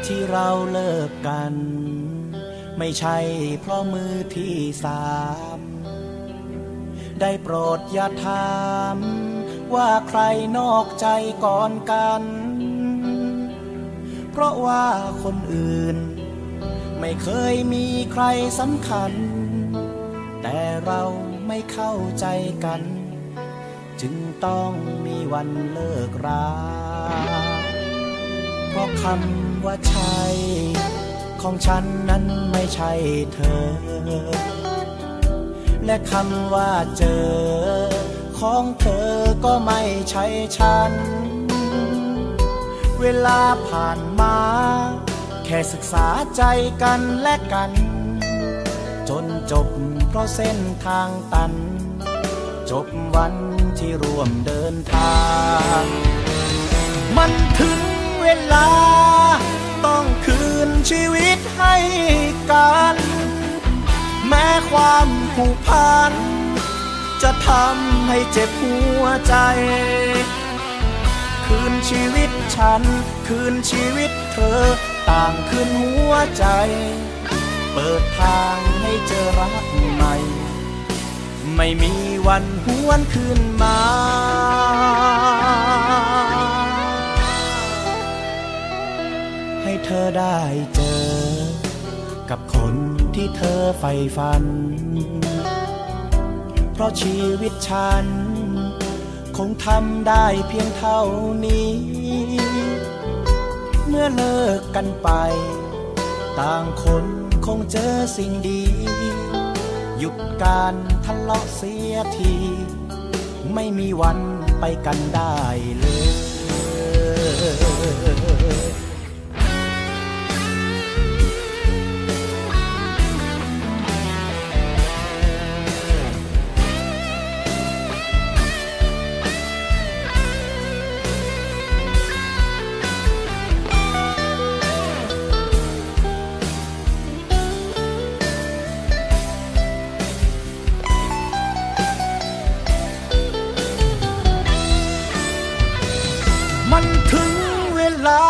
ที่เราเลิกกันไม่ใช่เพราะมือที่สามได้โปรดอย่าถามว่าใครนอกใจก่อนกันเพราะว่าคนอื่นไม่เคยมีใครสำคัญแต่เราไม่เข้าใจกันจึงต้องมีวันเลิกราเพราะคำว่าใช่ของฉันนั้นไม่ใช่เธอและคำว่าเจอของเธอก็ไม่ใช่ฉันเวลาผ่านมาแค่ศึกษาใจกันและกันจนจบเพราะเส้นทางตันจบวันที่ร่วมเดินทางมันถึงเวลาต้องคืนชีวิตให้กันแม้ความผูกพันจะทำให้เจ็บหัวใจคืนชีวิตฉันคืนชีวิตเธอต่างคืนหัวใจเปิดทางให้เจอรักใหม่ไม่มีวันหวนคืนมาให้เธอได้เจอกับคนที่เธอใฝ่ฝันเพราะชีวิตฉันคงทำได้เพียงเท่านี้เมื่อเลิกกันไปต่างคนคงเจอสิ่งดีหยุดการทะเลาะเสียทีไม่มีวันไปกันได้เลยมันถึงเวลา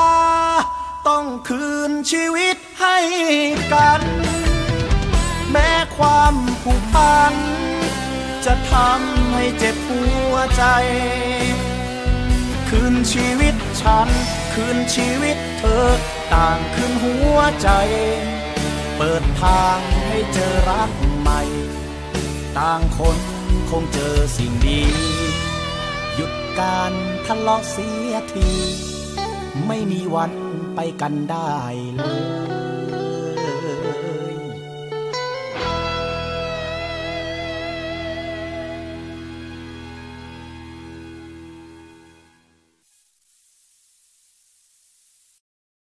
ต้องคืนชีวิตให้กันแม้ความผูกพันจะทำให้เจ็บหัวใจคืนชีวิตฉันคืนชีวิตเธอต่างคืนหัวใจเปิดทางให้เจอรักใหม่ต่างคนคงเจอสิ่งดีหยุดการทะเลาะเสียทีไม่มีวันไปกันได้เลย